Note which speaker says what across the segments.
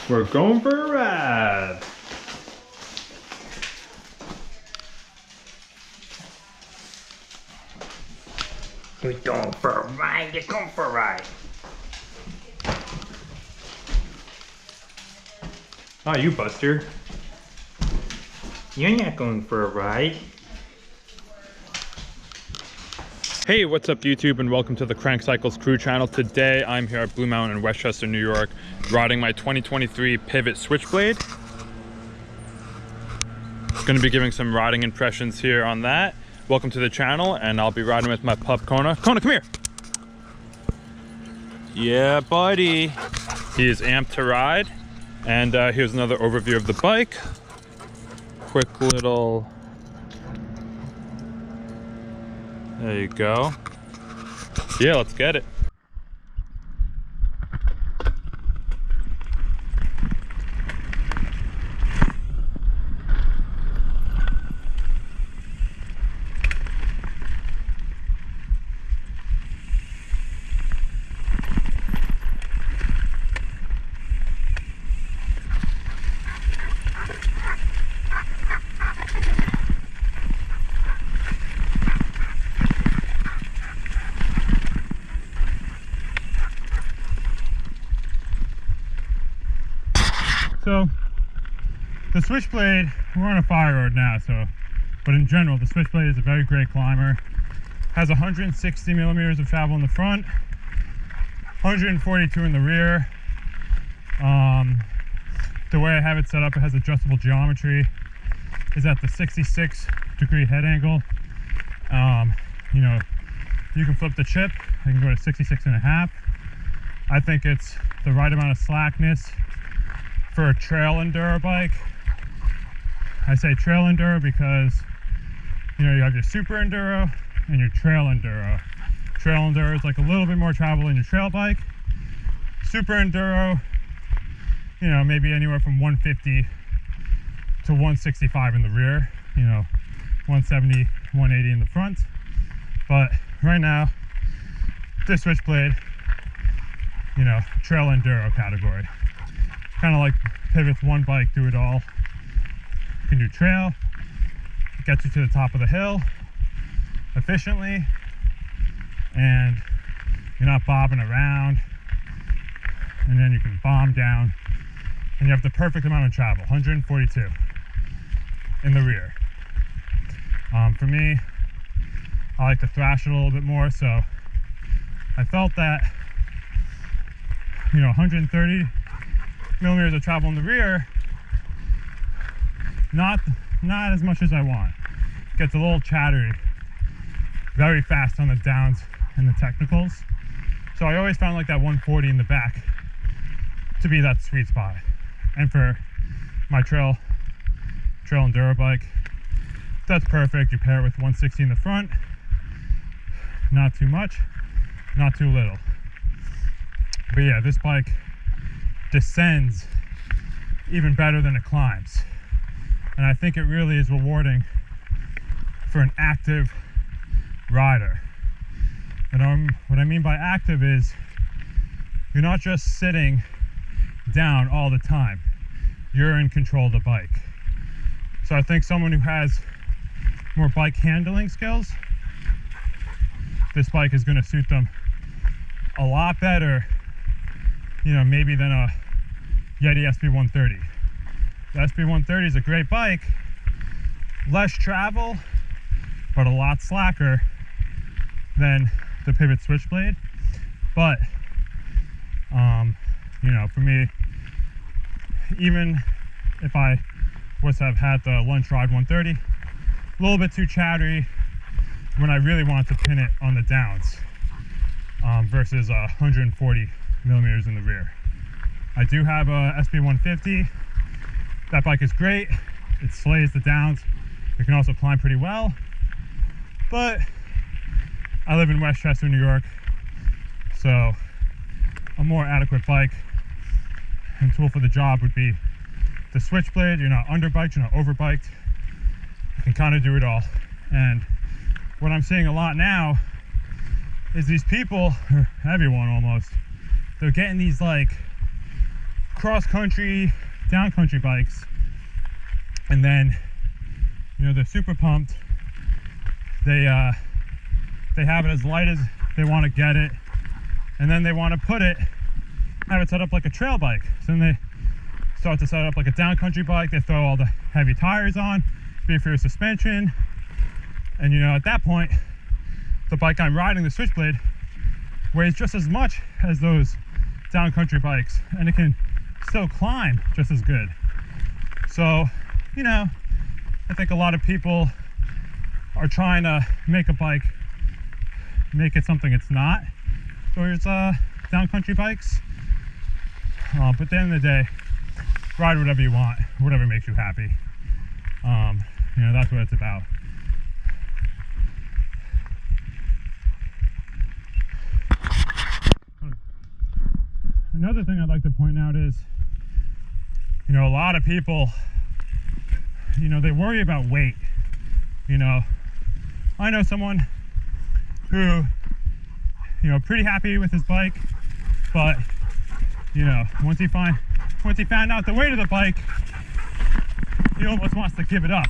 Speaker 1: We're going for a ride.
Speaker 2: We're going for a ride, you're going for a ride.
Speaker 1: Ah, you Buster.
Speaker 2: You're not going for a ride.
Speaker 1: Hey, what's up YouTube, and welcome to the Crank Cycles crew channel. Today I'm here at Blue Mountain in Westchester, New York, riding my 2023 Pivot Switchblade. Gonna be giving some riding impressions here on that. Welcome to the channel, and I'll be riding with my pup Kona. Kona, come here. Yeah, buddy. He is amped to ride. And here's another overview of the bike. Quick little... There you go. Yeah, let's get it. So the Switchblade, we're on a fire road now, but in general the Switchblade is a very great climber. Has 160 millimeters of travel in the front, 142 in the rear. The way I have it set up, it has adjustable geometry. Is at the 66-degree head angle. You know, you can flip the chip. I can go to 66.5. I think it's the right amount of slackness for a trail enduro bike. I say trail enduro because, you know, you have your super enduro and your trail enduro. Trail enduro is like a little bit more travel in your trail bike. Super enduro, you know, maybe anywhere from 150 to 165 in the rear, you know, 170, 180 in the front. But right now, this Switchblade, you know, trail enduro category. Kind of like Pivot's one bike, do it all. You can do trail, it gets you to the top of the hill efficiently, and you're not bobbing around, and then you can bomb down, and you have the perfect amount of travel, 142 in the rear. For me, I like to thrash it a little bit more, so I felt that, you know, 130 millimeters of travel in the rear, not as much as I want. Gets a little chattery very fast on the downs and the technicals. So I always found like that 140 in the back to be that sweet spot. And for my trail enduro bike, that's perfect. You pair it with 160 in the front, not too much, not too little. But yeah, this bike descends even better than it climbs, and I think it really is rewarding for an active rider. And what I mean by active is you're not just sitting down all the time, you're in control of the bike. So I think someone who has more bike handling skills, this bike is going to suit them a lot better, you know, maybe than a Yeti SB130. The SB130 is a great bike, less travel, but a lot slacker than the Pivot Switchblade. But, you know, for me, even if I was to have had the lunch ride 130, a little bit too chattery when I really wanted to pin it on the downs, versus 140 millimeters in the rear. I do have a SB150. That bike is great. It slays the downs. It can also climb pretty well. But I live in Westchester, New York, so a more adequate bike and tool for the job would be the Switchblade. You're not underbiked, you're not overbiked. You can kind of do it all. And what I'm seeing a lot now is these people, or everyone almost, they're getting these like cross country, down country bikes, and then, you know, they're super pumped. They have it as light as they want to get it, and then they want to have it set up like a trail bike. So then they start to set up like a down country bike. They throw all the heavy tires on, beef for your suspension, and you know, at that point, the bike I'm riding, the Switchblade, weighs just as much as those down country bikes, and it can still climb just as good. So, you know, I think a lot of people are trying to make a bike, make it something it's not. So there's down country bikes, but at the end of the day, ride whatever you want, whatever makes you happy. You know, that's what it's about. Another thing I'd like to point out is, you know, a lot of people, you know, they worry about weight. You know, I know someone who, you know, pretty happy with his bike, but, you know, once he found out the weight of the bike, he almost wants to give it up.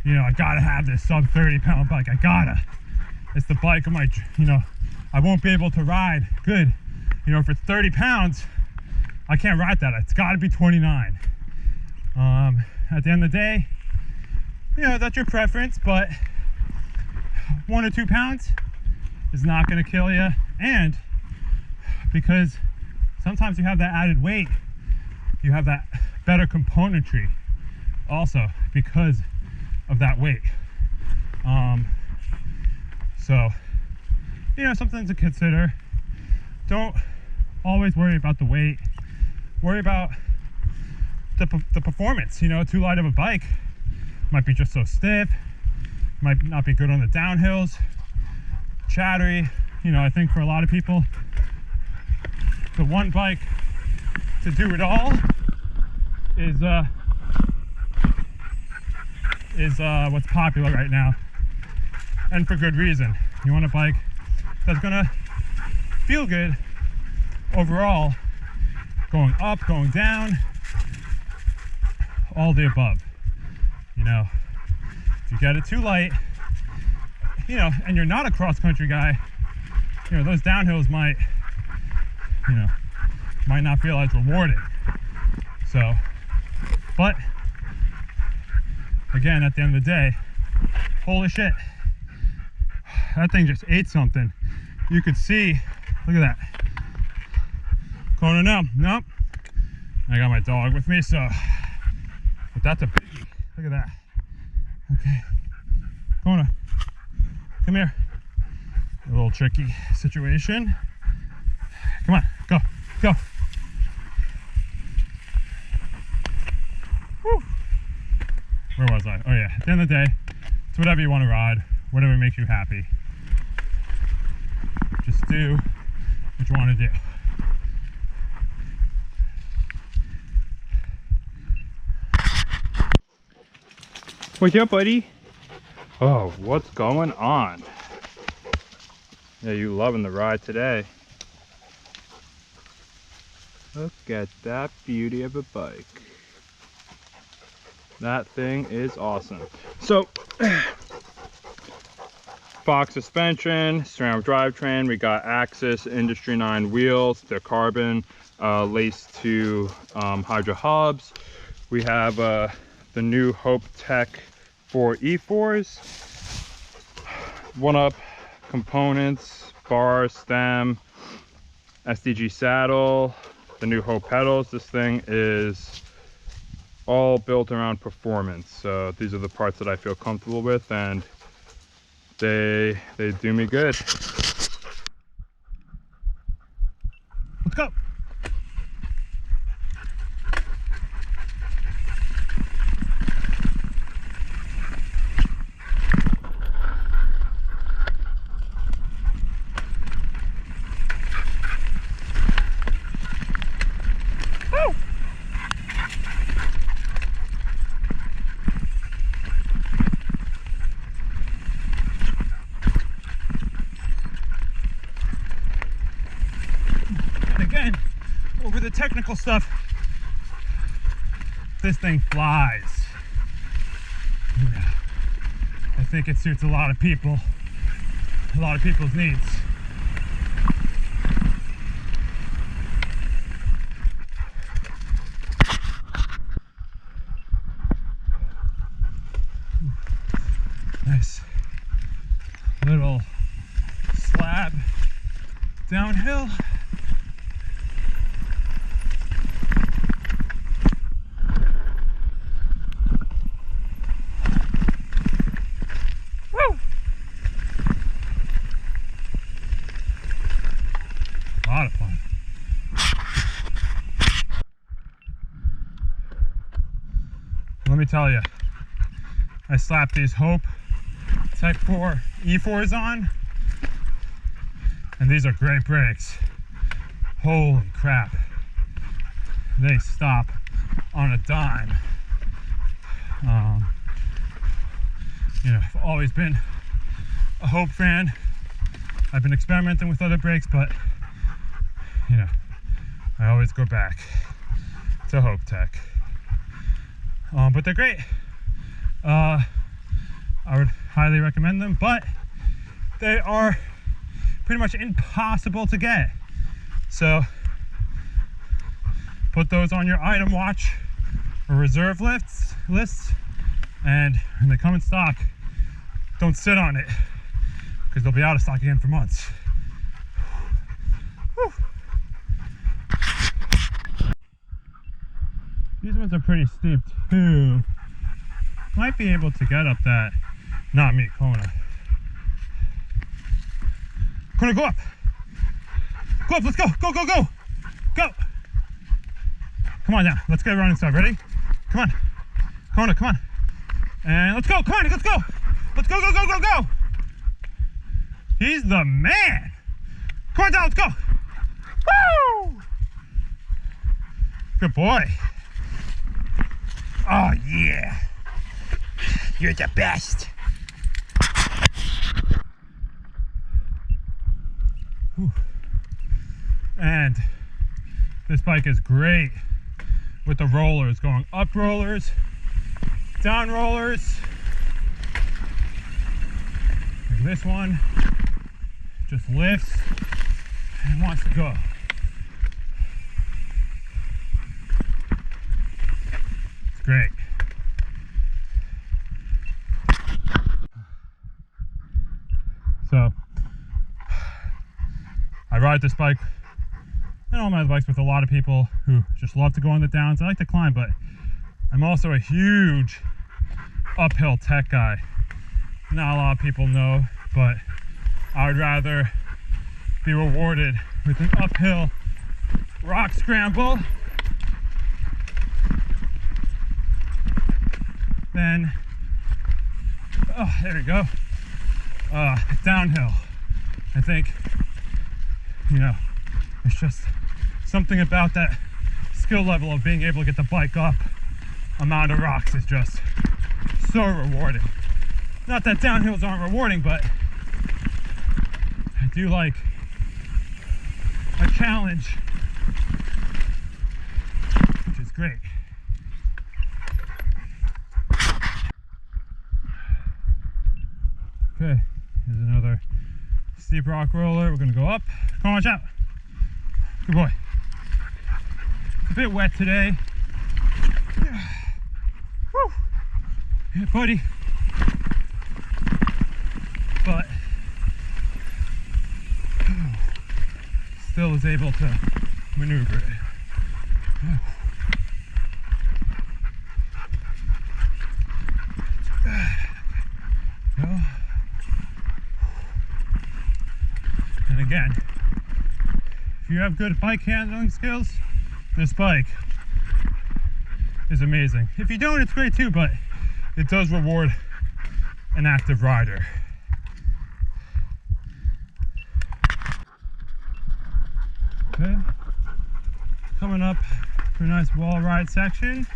Speaker 1: You know, I gotta have this sub 30-pound bike. It's the bike of my, you know, I won't be able to ride good. You know, for 30 pounds, I can't ride that. It's gotta be 29. At the end of the day, you know, that's your preference, but 1 or 2 pounds is not gonna kill you. And because sometimes you have that added weight, you have that better componentry also because of that weight. So, you know, something to consider. Don't always worry about the weight. Worry about the performance. You know, too light of a bike might be just so stiff, might not be good on the downhills, chattery. You know, I think for a lot of people, the one bike to do it all is what's popular right now, and for good reason. You want a bike that's gonna feel good overall, going up, going down, all the above. You know, if you get it too light, you know, and you're not a cross-country guy, you know, those downhills might not feel as rewarding. So, but again, at the end of the day, holy shit, that thing just ate something. You could see, look at that. Kona, nope. I got my dog with me, so, but that's a biggie. Look at that. Okay, Kona, come here. A little tricky situation. Come on, go. Woo. Where was I? Oh yeah, at the end of the day, it's whatever you want to ride, whatever makes you happy. Just do what you want to do. What's up, buddy? Oh, what's going on? Yeah, you loving the ride today. Look at that beauty of a bike. That thing is awesome. So, Fox suspension, ceramic drivetrain. We got Axis Industry 9 wheels. They're carbon, laced to Hydra hubs. We have the new Hope Tech 4 E4s. 1-up components, bar, stem, SDG saddle, the new Hope pedals. This thing is all built around performance. So these are the parts that I feel comfortable with, and they do me good. Let's go. Again, over the technical stuff, this thing flies. Yeah. I think it suits a lot of people, a lot of people's needs. Nice little slab downhill. Woo! A lot of fun. Let me tell you, I slapped these Hope Tech 4 E4s on, and these are great brakes. Holy crap. They stop on a dime. You know, I've always been a Hope fan. I've been experimenting with other brakes, but you know, I always go back to Hope Tech. But they're great. I would highly recommend them, but they are pretty much impossible to get. So put those on your item watch or reserve lists, and when they come in stock, don't sit on it, because they'll be out of stock again for months. Whew. These ones are pretty steep too. Might be able to get up that. Not me, Kona. Kona, go up! Go up, let's go! Go, go, go! Go! Come on now, let's get around inside. Ready? Come on. Kona, come on. And let's go, come on, let's go! Let's go, go, go, go, go! He's the man! Come on down, let's go! Woo! Good boy. Oh yeah! You're the best! Whew. And this bike is great with the rollers, going up rollers, down rollers. Like this one just lifts and wants to go. It's great. So I ride this bike and all my bikes with a lot of people who just love to go on the downs. I like to climb, but I'm also a huge uphill tech guy. Not a lot of people know, but I would rather be rewarded with an uphill rock scramble than, oh, there we go, downhill. I think, you know, it's just something about that skill level of being able to get the bike up a mound of rocks is just so rewarding. Not that downhills aren't rewarding, but I do like a challenge, which is great. Okay, here's another steep rock roller. We're gonna go up. Come on, watch out. Good boy. It's a bit wet today. Woo. Yeah, buddy. But still is able to maneuver it. Go. And again, if you have good bike handling skills, this bike is amazing. If you don't, it's great too, but it does reward an active rider. Okay, coming up to a nice wall ride section.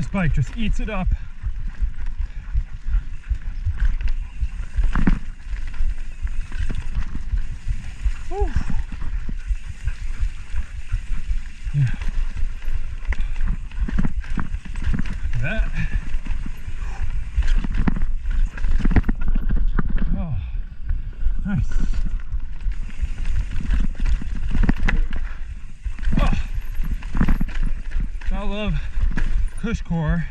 Speaker 1: This bike just eats it up. Whew. Yeah. Look at that. Oh, nice. Oh, I love Cush core.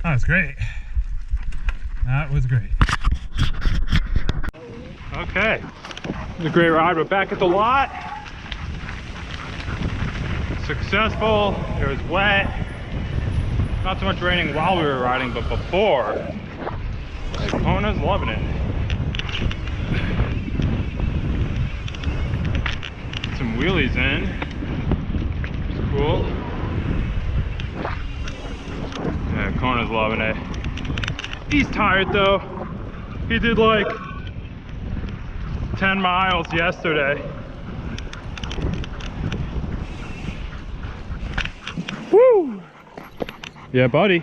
Speaker 1: That was great. That was great. Okay, it was a great ride. We're back at the lot. Successful. It was wet. Not so much raining while we were riding, but before. Kona's loving it. Some wheelies in. It's cool. Yeah, Kona's loving it. He's tired though. He did like 10 miles yesterday. Woo! Yeah, buddy.